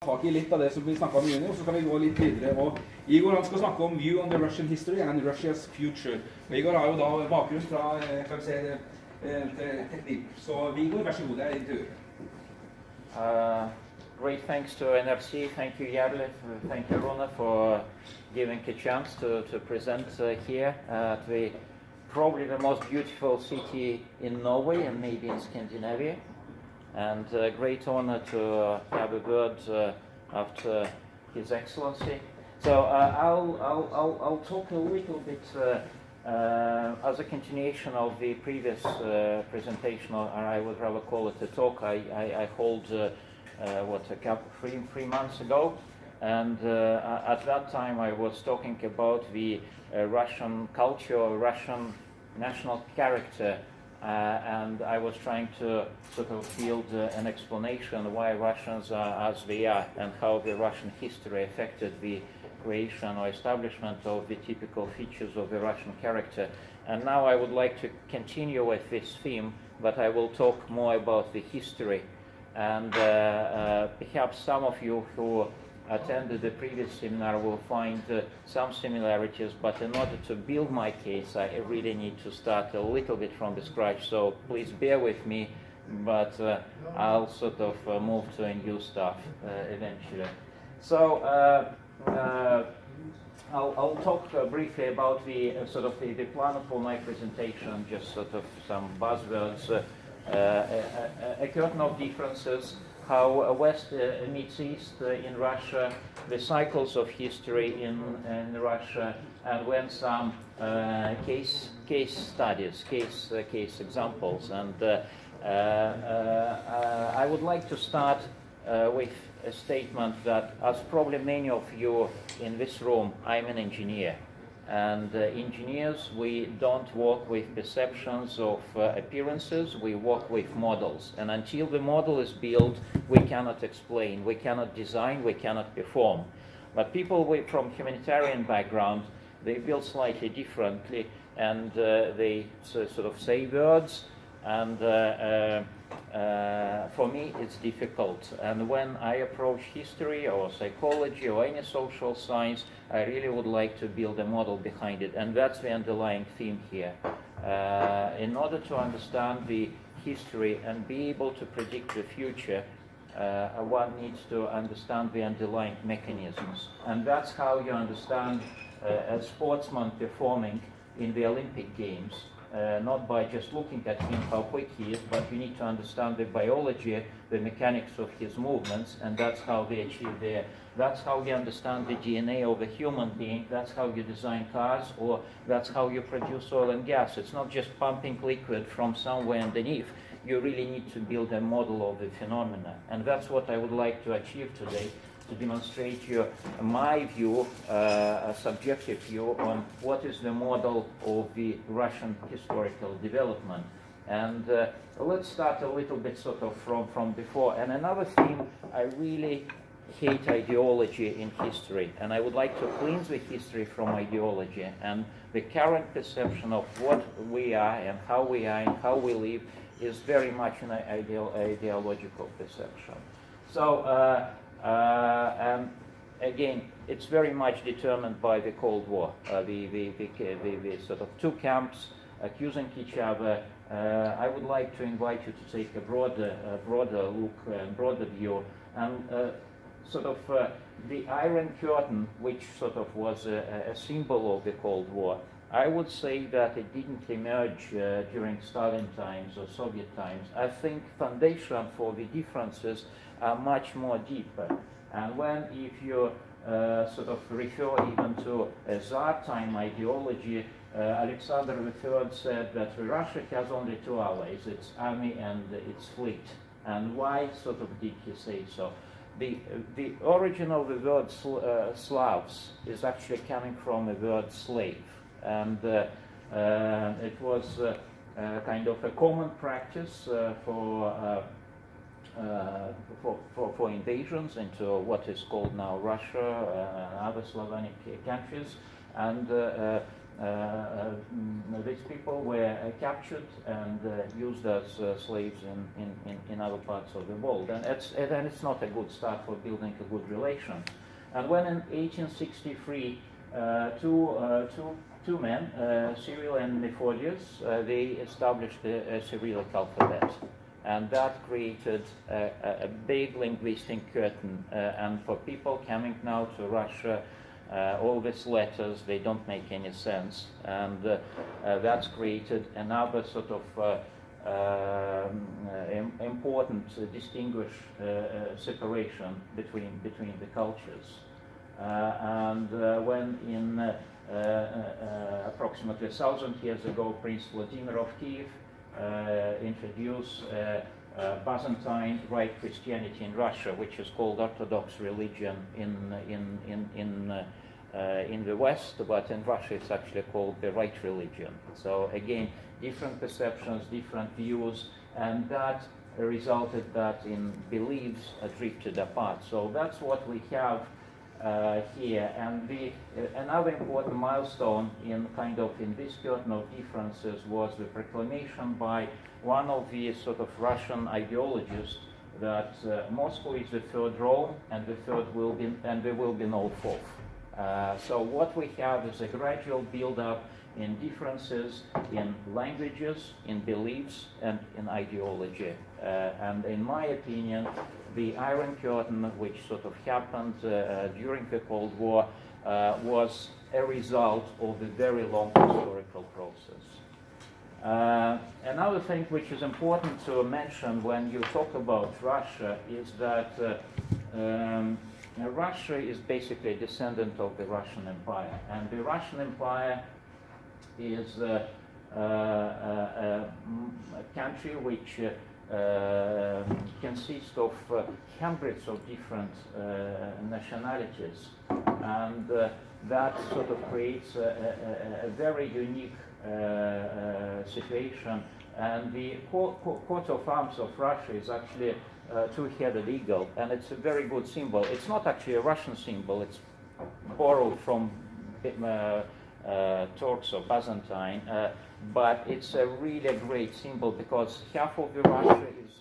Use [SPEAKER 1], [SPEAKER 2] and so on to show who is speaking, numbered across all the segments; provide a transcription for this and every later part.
[SPEAKER 1] tak i litt av det som vi snakket om i juni, og så skal vi gå litt videre. Og Igor han skal snakke om View on the Russian History and Russia's Future. Og Igor har jo da bakgrunn fra kan vi si, teknikk. Så Igor, vær så god, det er intervjuet.
[SPEAKER 2] Great thanks to NRC, thank you Jarle, thank you Rona for giving a chance to present here at probably the most beautiful city in Norway and maybe in Scandinavia. And great honor to have a word after His Excellency. So I'll talk a little bit as a continuation of the previous presentation, or I would rather call it a talk. I hold three months ago, and at that time I was talking about the Russian culture, Russian national character. And I was trying to sort of build an explanation why Russians are as they are and how the Russian history affected the creation or establishment of the typical features of the Russian character. And now I would like to continue with this theme, but I will talk more about the history. And perhaps some of you who attended the previous seminar will find some similarities, but in order to build my case, I really need to start a little bit from the scratch, so please bear with me, but I'll sort of move to a new stuff eventually. So I'll talk briefly about the the plan for my presentation, just sort of some buzzwords, a curtain of differences, how West meets East in Russia, the cycles of history in Russia, and when some case studies, case examples. And I would like to start with a statement that, as probably many of you in this room, I'm an engineer. And engineers, we don't work with perceptions of appearances, we work with models. And until the model is built, we cannot explain, we cannot design, we cannot perform. But people from humanitarian background, they build slightly differently, and they sort of say words, and for me it's difficult. And when I approach history or psychology or any social science, I really would like to build a model behind it, and that's the underlying theme here. In order to understand the history and be able to predict the future, one needs to understand the underlying mechanisms. And that's how you understand a sportsman performing in the Olympic Games. Not by just looking at him, how quick he is, but you need to understand the biology, the mechanics of his movements, and that's how they achieve that's how you understand the DNA of a human being, that's how you design cars, or that's how you produce oil and gas. It's not just pumping liquid from somewhere underneath. You really need to build a model of the phenomena, and that's what I would like to achieve today, to demonstrate you my view, a subjective view on what is the model of the Russian historical development. And let's start a little bit sort of from before. And another theme, I really hate ideology in history, and I would like to cleanse the history from ideology. And the current perception of what we are and how we are and how we live is very much an ideological perception. So and again, it's very much determined by the Cold War. The sort of two camps accusing each other. I would like to invite you to take a broader look, broader view, and the Iron Curtain, which sort of was a symbol of the Cold War. I would say that it didn't emerge during Stalin times or Soviet times. I think foundation for the differences are much more deeper. And if you sort of refer even to a Tsar time ideology, Alexander III said that Russia has only two allies, its army and its fleet. And why sort of did he say so? The origin of the word Slavs is actually coming from the word slave. And it was kind of a common practice for invasions into what is called now Russia and other Slavonic countries. And these people were captured and used as slaves in other parts of the world. And it's not a good start for building a good relation. And when in 1863, two men, Cyril and Methodius, they established a Cyrillic alphabet. And that created a big linguistic curtain. And for people coming now to Russia, all these letters, they don't make any sense. And that's created another sort of important, distinguished separation between the cultures. When in approximately 1,000 years ago, Prince Vladimir of Kiev introduced Byzantine Rite Christianity in Russia, which is called Orthodox religion in the West, but in Russia it's actually called the Rite religion. So again, different perceptions, different views, and that resulted that in beliefs drifted apart. So that's what we have here. And another important milestone in this curtain of differences was the proclamation by one of the sort of Russian ideologists that Moscow is the third Rome, and there will be no fourth. So what we have is a gradual build-up in differences in languages, in beliefs, and in ideology. And in my opinion, the Iron Curtain, which sort of happened during the Cold War, was a result of a very long historical process. Another thing which is important to mention when you talk about Russia is that Russia is basically a descendant of the Russian Empire, and the Russian Empire is a country which consists of hundreds of different nationalities, and that sort of creates a very unique situation. And the coat of arms of Russia is actually a two-headed eagle, and it's a very good symbol. It's not actually a Russian symbol, it's borrowed from Turks or Byzantine, but it's a really great symbol because half of the Russia is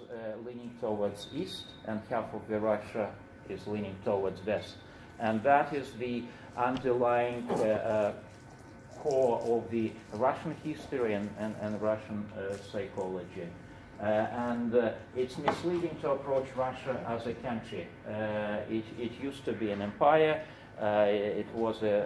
[SPEAKER 2] leaning towards east and half of the Russia is leaning towards west. And that is the underlying core of the Russian history and Russian psychology. It's misleading to approach Russia as a country. It used to be an empire. It was a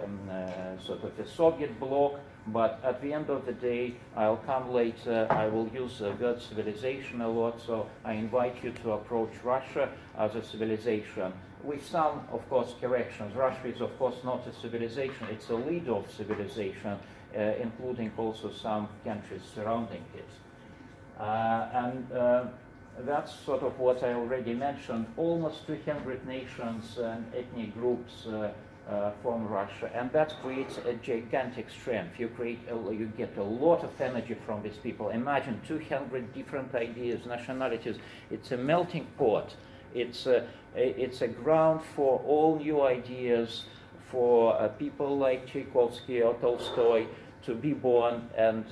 [SPEAKER 2] sort of a Soviet bloc, but at the end of the day, I'll come later, I will use the word civilization a lot, so I invite you to approach Russia as a civilization. With some, of course, corrections. Russia is, of course, not a civilization, it's a leader of civilization, including also some countries surrounding it. That's sort of what I already mentioned. Almost 200 nations and ethnic groups from Russia, and that creates a gigantic strength. You get a lot of energy from these people. Imagine 200 different ideas, nationalities. It's a melting pot. It's a ground for all new ideas, for people like Tchaikovsky or Tolstoy to be born and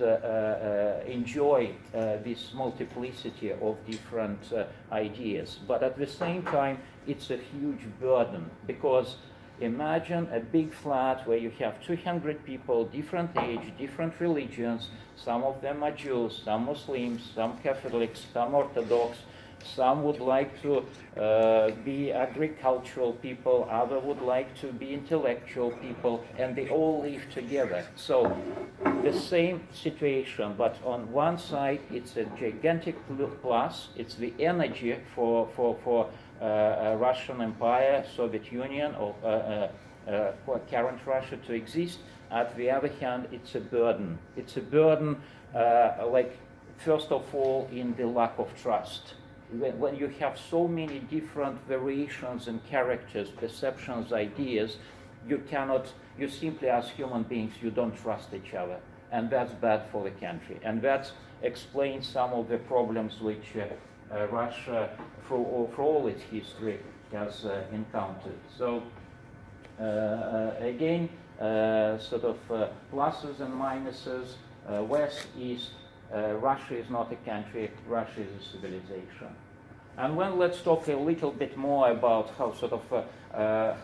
[SPEAKER 2] enjoy this multiplicity of different ideas. But at the same time, it's a huge burden, because imagine a big flat where you have 200 people, different age, different religions. Some of them are Jews, some Muslims, some Catholics, some Orthodox. Some would like to be agricultural people, others would like to be intellectual people, and they all live together. So the same situation, but on one side it's a gigantic plus, it's the energy for Russian Empire, Soviet Union, or for current Russia to exist. At the other hand, it's a burden. It's a burden, first of all, in the lack of trust. When you have so many different variations and characters, perceptions, ideas, you simply as human beings, you don't trust each other. And that's bad for the country. And that explains some of the problems which Russia, for all its history, has encountered. So again, sort of pluses and minuses, west, east. Russia is not a country, Russia is a civilization. And when let's talk a little bit more about how sort of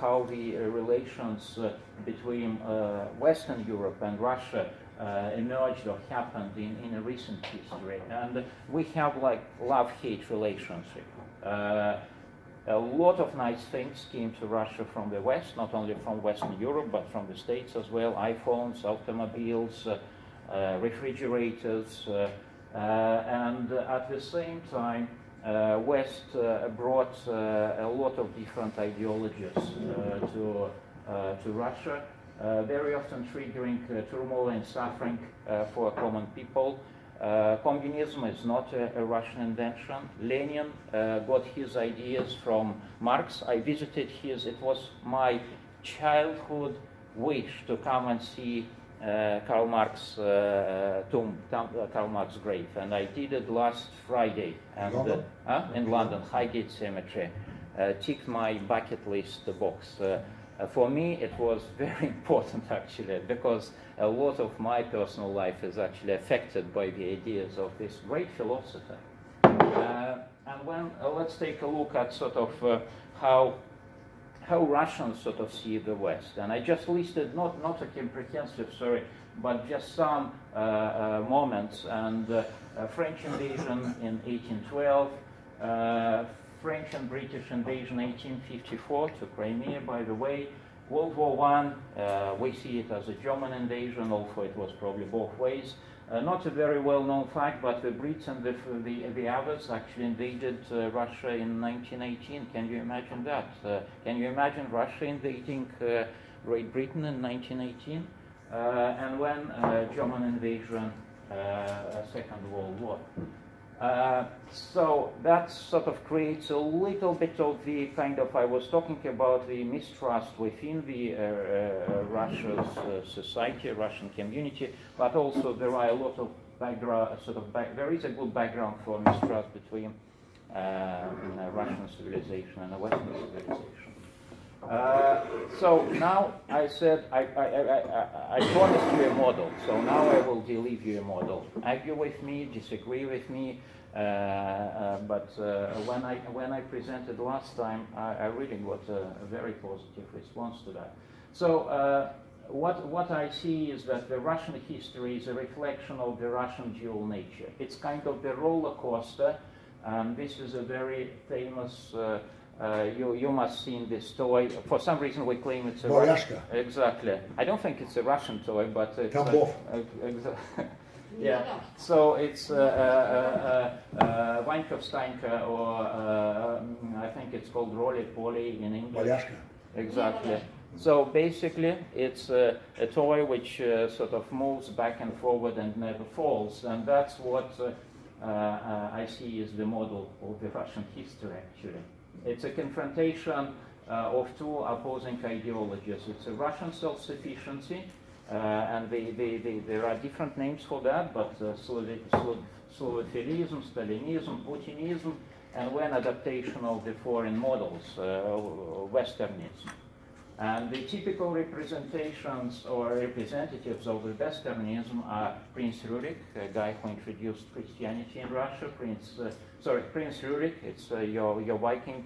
[SPEAKER 2] how the relations between Western Europe and Russia emerged or happened in a recent history. And we have like love-hate relationship. A lot of nice things came to Russia from the West, not only from Western Europe, but from the States as well. iPhones, automobiles, refrigerators, and at the same time, West brought a lot of different ideologies to Russia, very often triggering turmoil and suffering for common people. Communism is not a Russian invention. Lenin got his ideas from Marx. I visited his, it was my childhood wish to come and see Karl Marx tomb, Karl Marx grave, and I did it last Friday. And, in London, Highgate Cemetery. Ticked my bucket list box. For me, it was very important actually, because a lot of my personal life is actually affected by the ideas of this great philosopher. And when let's take a look at sort of how Russians sort of see the West. And I just listed not a comprehensive story, but just some moments. And French invasion in 1812, French and British invasion 1854 to Crimea, by the way. World War I, we see it as a German invasion, although it was probably both ways. Not a very well-known fact, but the Brits and the others actually invaded Russia in 1918. Can you imagine that? Can you imagine Russia invading Great Britain in 1918? And when German invasion, Second World War. So that sort of creates a little bit of the kind of, I was talking about the mistrust within the Russia's society, Russian community, but also there are a lot of background, there is a good background for mistrust between Russian civilization and the Western civilization. So now I said, I promised you a model, so now I will deliver you a model. Argue with me, disagree with me, but when I presented last time, I really got a very positive response to that. So what I see is that the Russian history is a reflection of the Russian dual nature. It's kind of the roller coaster, and this is a very famous you must have seen this toy. For some reason we claim it's a Russian. Exactly. I don't think it's a Russian toy, but it's yeah. So it's Vankovstanka, or I think it's called Roly-Poly in English. Exactly. So basically, it's a toy which sort of moves back and forward and never falls, and that's what I see as the model of the Russian history, actually. It's a confrontation of two opposing ideologies. It's a Russian self-sufficiency, and there are different names for that, but Slavophilism, Stalinism, Putinism, and one adaptation of the foreign models, Westernism. And the typical representations or representatives of the Westernism are Prince Rurik, a guy who introduced Christianity in Russia. Prince Rurik, it's your Viking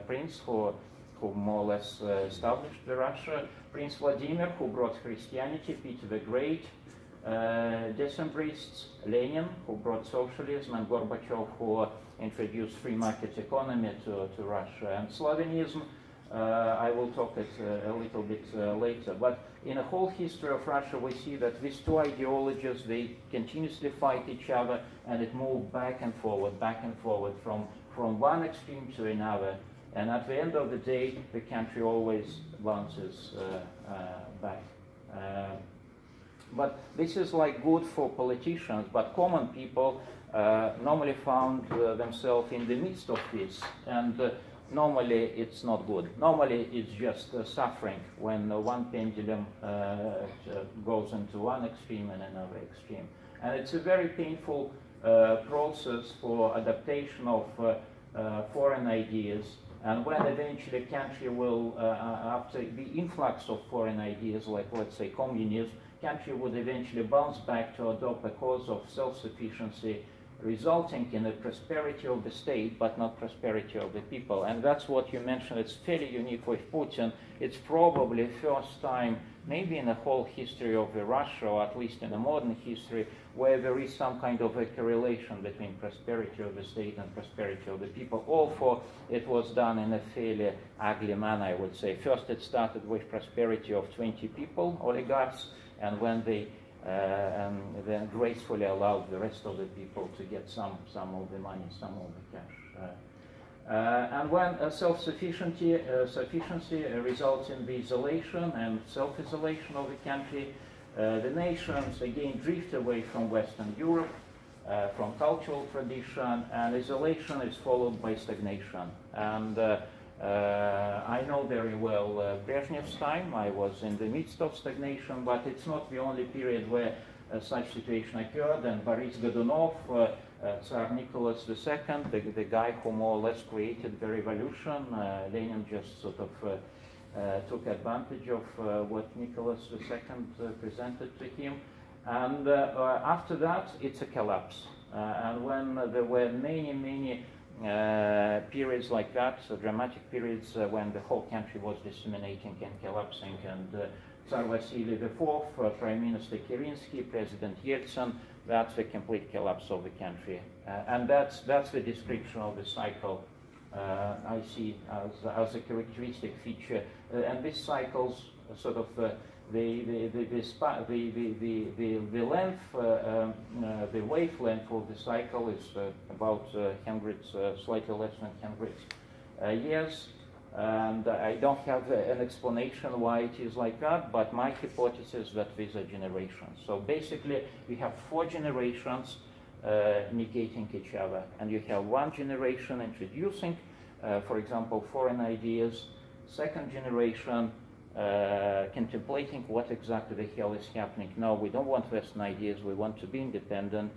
[SPEAKER 2] prince who more or less established Russia. Prince Vladimir, who brought Christianity. Peter the Great, Decembrists, Lenin, who brought socialism, and Gorbachev, who introduced free market economy to Russia. And Slavinism, I will talk it a little bit later. But in the whole history of Russia, we see that these two ideologies, they continuously fight each other, and it moved back and forward from one extreme to another. And at the end of the day, the country always bounces back. But this is like good for politicians, but common people normally found themselves in the midst of this. And normally it's not good. Normally it's just suffering when one pendulum goes into one extreme and another extreme. And it's a very painful process for adaptation of foreign ideas And when eventually country will, after the influx of foreign ideas, like let's say communism, country would eventually bounce back to adopt a course of self-sufficiency, resulting in the prosperity of the state, but not prosperity of the people. And that's what you mentioned. It's fairly unique with Putin. It's probably first time, maybe in the whole history of Russia, or at least in the modern history, where there is some kind of a correlation between prosperity of the state and prosperity of the people. Although it was done in a fairly ugly manner, I would say. First, it started with prosperity of 20 people, oligarchs, and when they and then gracefully allowed the rest of the people to get some of the money, some of the cash. And when self-sufficiency results in the isolation and self-isolation of the country, the nations again drift away from Western Europe, from cultural tradition, and isolation is followed by stagnation. And I know very well Brezhnev's time. I was in the midst of stagnation, but it's not the only period where such situation occurred. And Boris Godunov, Tsar Nicholas II, the guy who more or less created the revolution, Lenin just sort of took advantage of what Nicholas II presented to him. And after that, it's a collapse. And when there were many periods like that, so dramatic periods when the whole country was disseminating and collapsing, and Tsar Vasily IV, Prime Minister Kerensky, President Yeltsin, that's the complete collapse of the country. And that's the description of the cycle I see as a characteristic feature. And these cycles sort of the length, the wavelength of the cycle is about slightly less than 100 years. And I don't have an explanation why it is like that, but my hypothesis is that these are generations. So basically, we have 4 generations negating each other, and you have one generation introducing, for example, foreign ideas, second generation contemplating what exactly the hell is happening. No, we don't want Western ideas, we want to be independent.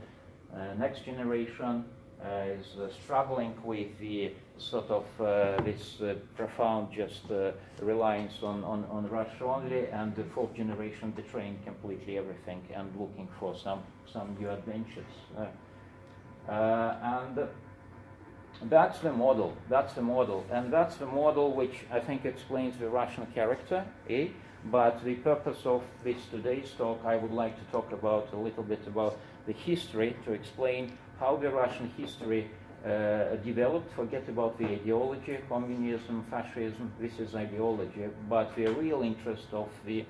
[SPEAKER 2] Next generation is struggling with the sort of this profound just reliance on Russia only, and the fourth generation betraying completely everything and looking for some new adventures. And that's the model, and that's the model which I think explains the Russian character, but the purpose of this today's talk, I would like to talk about a little bit about the history, to explain how the Russian history developed. Forget about the ideology, communism, fascism, this is ideology, but the real interest of the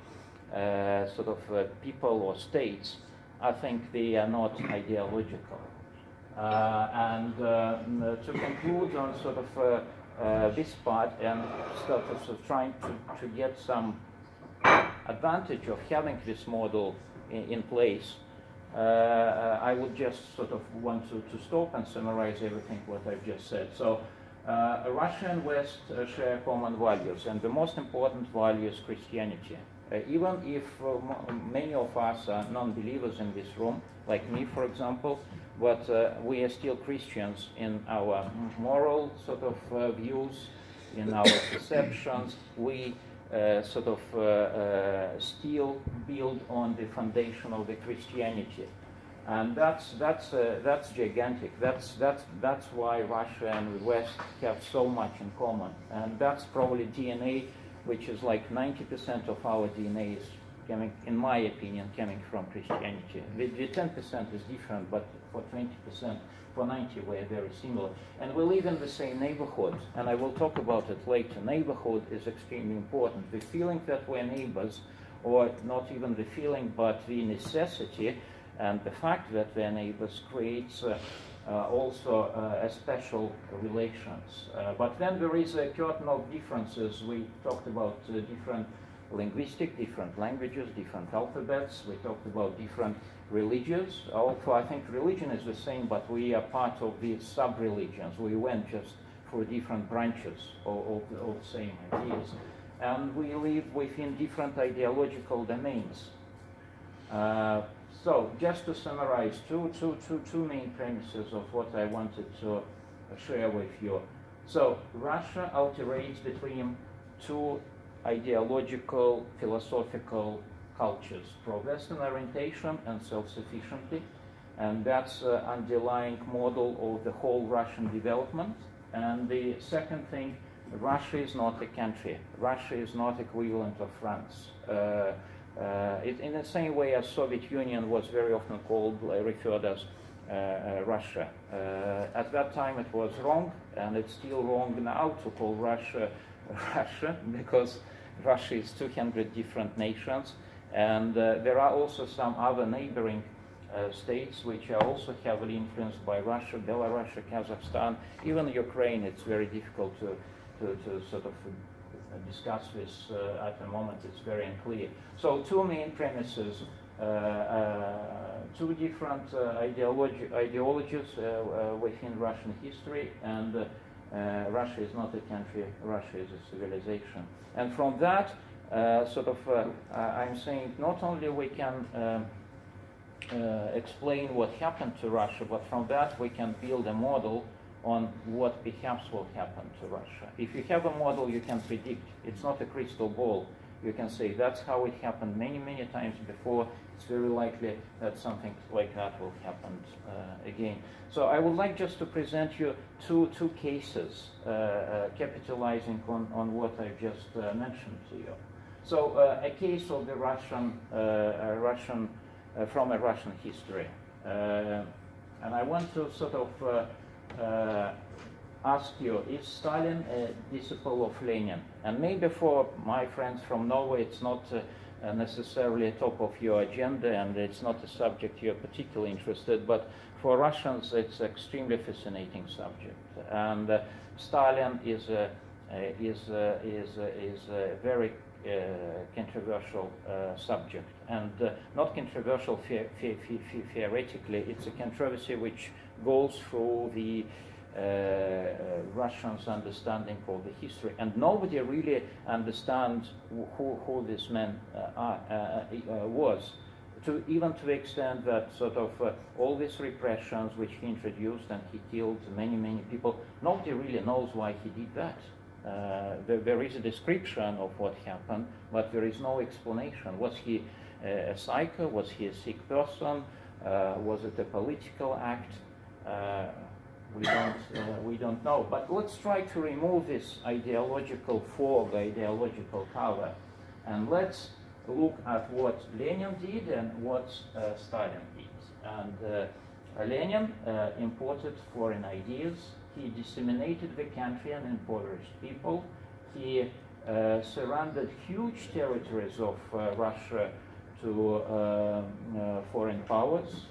[SPEAKER 2] sort of people or states, I think they are not ideological. And to conclude on sort of this part and sort of trying to get some advantage of having this model in place, I would just sort of want to stop and summarize everything what I've just said. So Russia and West share common values, and the most important value is Christianity. Even if many of us are non-believers in this room, like me, for example, but we are still Christians in our moral sort of views, in our perceptions. We sort of still build on the foundation of the Christianity, and that's gigantic. That's why Russia and the West have so much in common, and that's probably DNA, which is like 90% of our DNA is coming, in my opinion, coming from Christianity. The 10% is different, but for 20%, for 90%, we're very similar. And we live in the same neighborhood, and I will talk about it later. Neighborhood is extremely important. The feeling that we're neighbors, or not even the feeling, but the necessity, and the fact that we're neighbors creates also a special relations. But then there is a curtain of differences. We talked about different linguistic, different languages, different alphabets. We talked about different religions. Also, I think religion is the same, but we are part of these sub-religions. We went just for different branches of the same ideas. And we live within different ideological domains. So, just to summarize, two main premises of what I wanted to share with you. So Russia alternates between two ideological, philosophical cultures, pro-Western orientation and self-sufficiency, and that's underlying model of the whole Russian development. And the second thing, Russia is not a country. Russia is not equivalent of France. In the same way as Soviet Union was very often called, referred as Russia. At that time it was wrong, and it's still wrong now to call Russia Russia, because Russia is 200 different nations, and there are also some other neighboring states which are also heavily influenced by Russia, Belarus, Kazakhstan, even Ukraine. It's very difficult to sort of discuss this at the moment. It's very unclear. So two main premises, two different ideologies within Russian history, and Russia is not a country, Russia is a civilization. And from that, I'm saying not only we can explain what happened to Russia, but from that we can build a model on what perhaps will happen to Russia. If you have a model, you can predict. It's not a crystal ball. You can say that's how it happened many, many times before. It's very likely that something like that will happen again. So I would like just to present you two cases capitalizing on what I just mentioned to you. So a case of the Russian from a Russian history, and I want to sort of ask you, is Stalin a disciple of Lenin? And maybe for my friends from Norway, it's not necessarily top of your agenda, and it's not a subject you're particularly interested, but for Russians it's an extremely fascinating subject. And Stalin is a very controversial subject, and not controversial theoretically. It's a controversy which goes through the Russians' understanding of the history, and nobody really understands who this man was, even to the extent that sort of all these repressions which he introduced, and he killed many, many people, nobody really knows why he did that. There is a description of what happened, but there is no explanation. Was he a psycho? Was he a sick person? Was it a political act? We don't know. But let's try to remove this ideological fog, ideological cover, and let's look at what Lenin did and what Stalin did. And Lenin imported foreign ideas. He disseminated the country and impoverished people. He surrendered huge territories of Russia to foreign powers.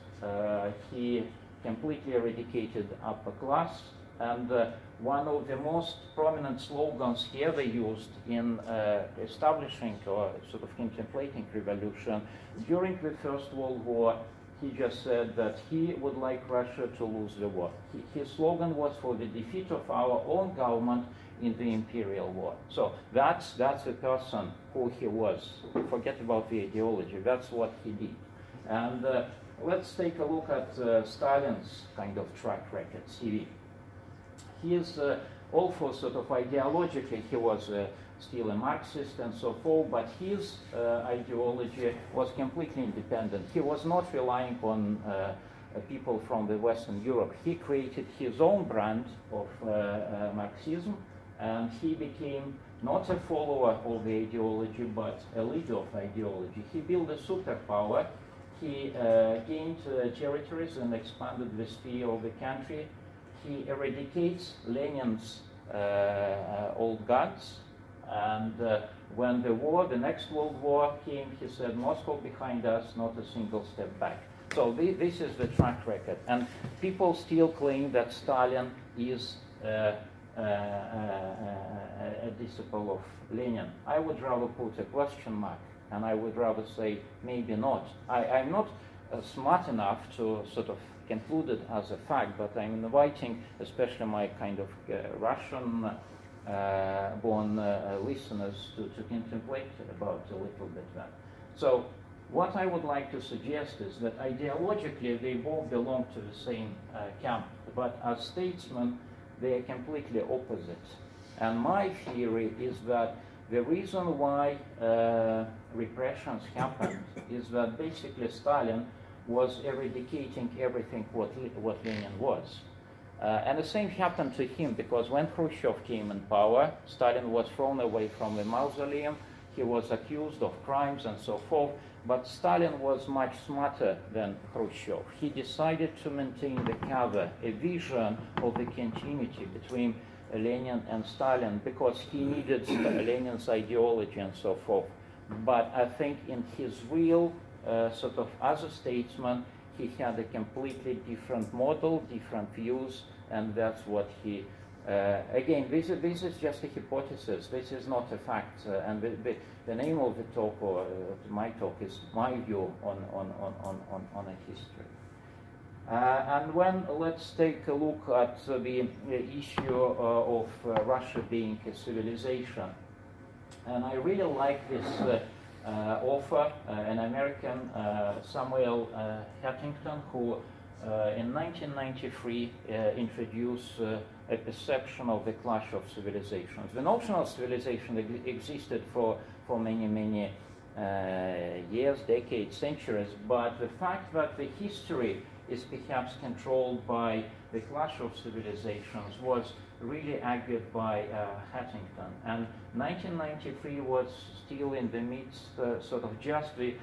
[SPEAKER 2] He completely eradicated upper class. And one of the most prominent slogans he ever used in establishing or sort of contemplating revolution during the First World War, he just said that he would like Russia to lose the war. His slogan was for the defeat of our own government in the imperial war. So that's the person who he was. Forget about the ideology. That's what he did. And let's take a look at Stalin's kind of track record, CV. He is also sort of ideologically, he was still a Marxist and so forth, but his ideology was completely independent. He was not relying on people from the Western Europe. He created his own brand of Marxism, and he became not a follower of the ideology, but a leader of ideology. He built a superpower. He gained territories and expanded the sphere of the country. He eradicates Lenin's old gods. And when the next World War came, he said, Moscow behind us, not a single step back. So this is the track record. And people still claim that Stalin is a disciple of Lenin. I would rather put a question mark, and I would rather say maybe not. I'm not smart enough to sort of conclude it as a fact, but I'm inviting especially my kind of Russian born listeners to contemplate about a little bit that. So what I would like to suggest is that ideologically they both belong to the same camp, but as statesmen they are completely opposite. And my theory is that the reason why repressions happened is that basically Stalin was eradicating everything what Lenin was. And the same happened to him, because when Khrushchev came in power, Stalin was thrown away from the mausoleum. He was accused of crimes and so forth. But Stalin was much smarter than Khrushchev. He decided to maintain the cover, a vision of the continuity between Lenin and Stalin, because he needed Lenin's ideology and so forth. But I think in his real sort of as a statesman, he had a completely different model, different views, and that's what he again, this is just a hypothesis. This is not a fact. And the name of the talk, or my talk, is my view on a history. And let's take a look at the issue of Russia being a civilization. And I really like this author, an American, Samuel Huntington, who in 1993 introduced a perception of the clash of civilizations. The notion of civilization existed for many years, decades, centuries, but the fact that the history is perhaps controlled by the clash of civilizations was really argued by Huntington. And 1993 was still in the midst, sort of just the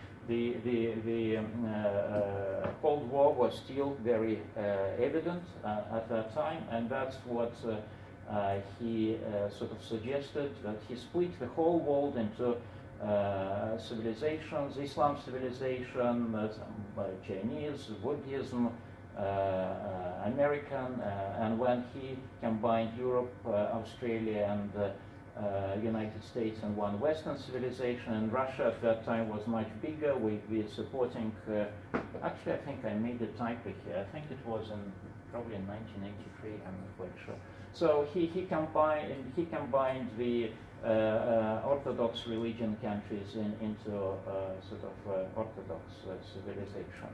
[SPEAKER 2] Cold War was still very evident at that time, and that's what he sort of suggested, that he split the whole world into civilizations: Islam civilization, Chinese, Buddhism, American, and when he combined Europe, Australia, and United States in one Western civilization, and Russia at that time was much bigger. We're supporting, actually I think I made a typo here, I think it was probably in 1983, I'm not quite sure. So he combined the Orthodox religion countries into sort of Orthodox civilization.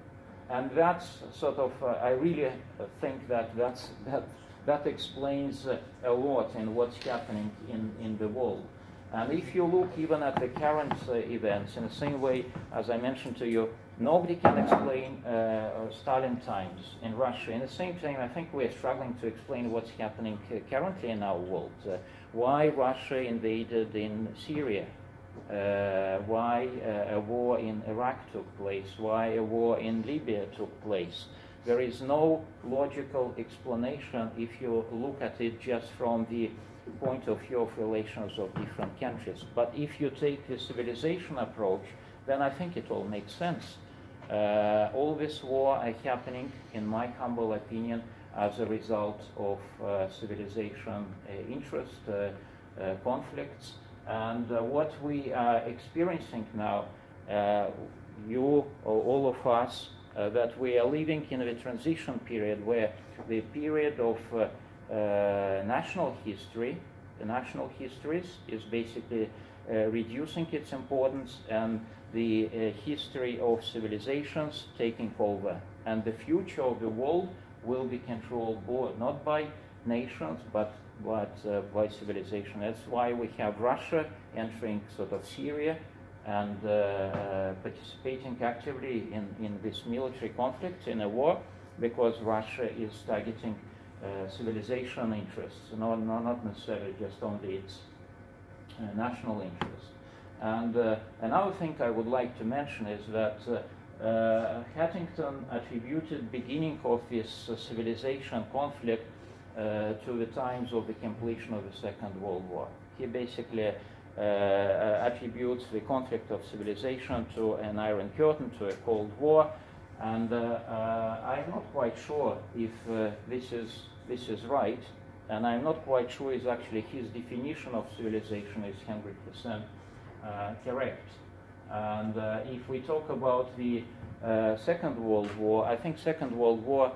[SPEAKER 2] And that's sort of, I really think that explains a lot in what's happening in the world. And if you look even at the current events, in the same way as I mentioned to you, nobody can explain Stalin times in Russia. In the same time, I think we're struggling to explain what's happening currently in our world. Why Russia invaded in Syria, why a war in Iraq took place, why a war in Libya took place. There is no logical explanation if you look at it just from the point of view of relations of different countries. But if you take the civilization approach, then I think it all makes sense. All this war are happening, in my humble opinion, as a result of civilization interest, conflicts. And what we are experiencing now, you or all of us, that we are living in a transition period where the period of national history, the national histories, is basically reducing its importance, and the history of civilizations taking over. And the future of the world will be controlled not by nations, but by civilization. That's why we have Russia entering sort of Syria and participating actively in this military conflict, in a war, because Russia is targeting civilization interests, not necessarily just only its national interests. And another thing I would like to mention is that Huntington attributed beginning of this civilization conflict to the times of the completion of the Second World War. He basically attributes the conflict of civilization to an Iron Curtain, to a Cold War, and I'm not quite sure if this is right, and I'm not quite sure is actually his definition of civilization is 100% correct. And if we talk about the Second World War, I think Second World War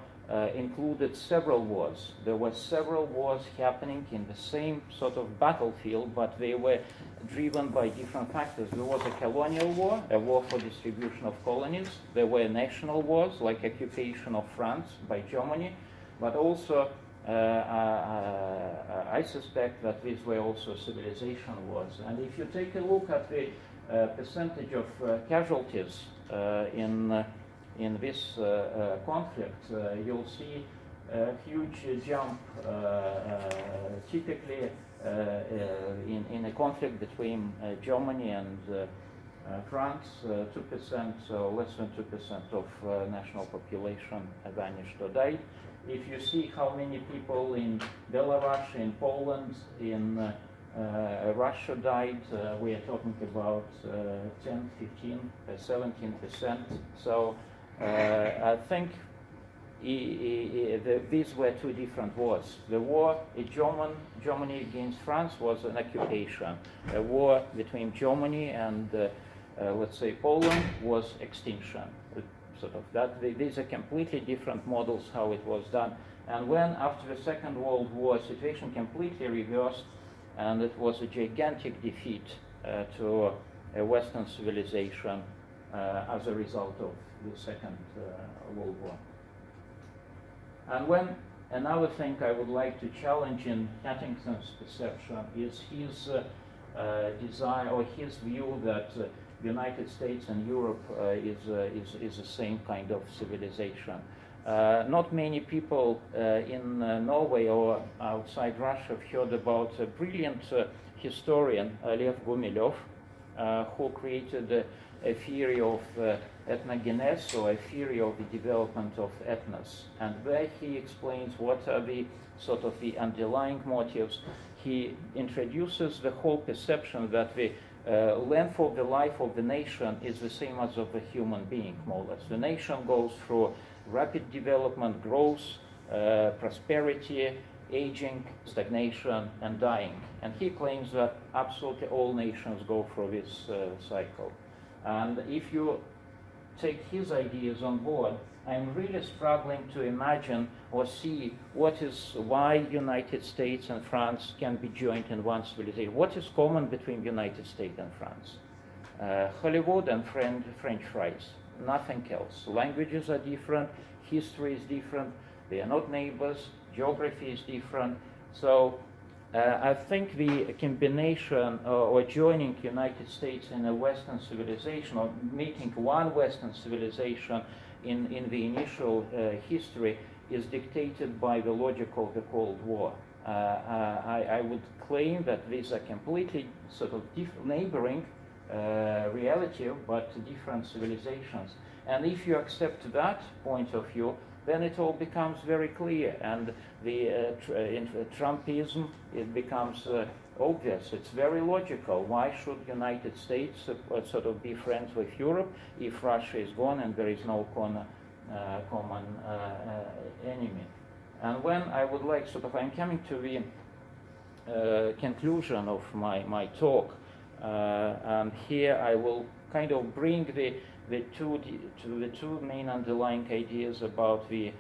[SPEAKER 2] included several wars. There were several wars happening in the same sort of battlefield, but they were driven by different factors. There was a colonial war, a war for distribution of colonies. There were national wars, like occupation of France by Germany, but also I suspect that this way also civilization was. And if you take a look at the percentage of casualties in this conflict, you'll see a huge jump typically in a conflict between Germany and France, 2%, so less than 2% of national population vanished or died. If you see how many people in Belarus, in Poland, in Russia died, we are talking about 10, 15, 17%. So I think these were two different wars. The war in Germany against France was an occupation. A war between Germany and let's say Poland was extinction. Sort of that. These are completely different models how it was done. And when after the Second World War, situation completely reversed, and it was a gigantic defeat to a Western civilization as a result of the Second World War. And when another thing I would like to challenge in Huntington's perception is his desire or his view that the United States and Europe is the same kind of civilization. Not many people in Norway or outside Russia have heard about a brilliant historian, Lev Gumilov, who created a theory of ethnogenesis, or a theory of the development of ethnos. And where he explains what are the sort of the underlying motives, he introduces the whole perception that the length of the life of the nation is the same as of a human being, more or less. The nation goes through rapid development, growth, prosperity, aging, stagnation, and dying. And he claims that absolutely all nations go through this cycle. And if you take his ideas on board, I'm really struggling to imagine or see why United States and France can be joined in one civilization. What is common between United States and France? Hollywood and French fries, nothing else. Languages are different, history is different, they are not neighbors, geography is different. So I think the combination or joining United States in a Western civilization, or making one Western civilization in the initial history, is dictated by the logic of the Cold War. I would claim that these are completely sort of neighboring reality, but different civilizations. And if you accept that point of view, then it all becomes very clear, and the Trumpism, it becomes obvious. It's very logical. Why should United States sort of be friends with Europe if Russia is gone and there is no common enemy? And when I would like I'm coming to the conclusion of my talk, and here I will kind of bring the two main underlying ideas about the